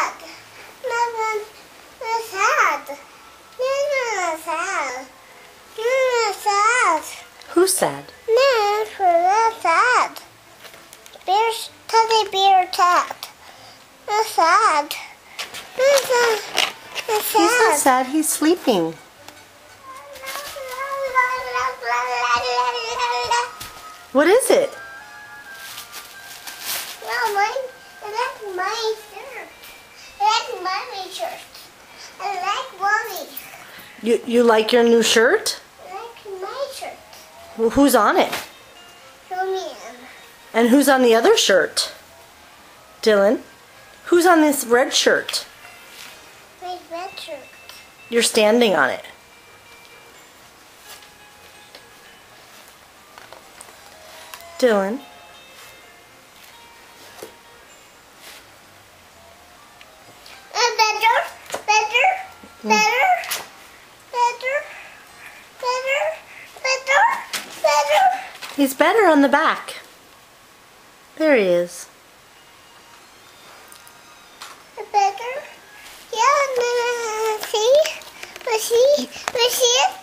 sad. You're sad. You're sad. You're sad. Who's sad? No, you're sad. Bear's teddy bear sad. You're sad. You're sad. He's not sad. He's sleeping. What is it? No, mine. I like my shirt. I like mommy shirt. I like mommy. You like your new shirt? I like my shirt. Well, who's on it? Show me. And who's on the other shirt? Dylan? Who's on this red shirt? My red shirt. You're standing on it. Dylan? Better. He's better on the back. There he is. Better. Yeah, see? See it?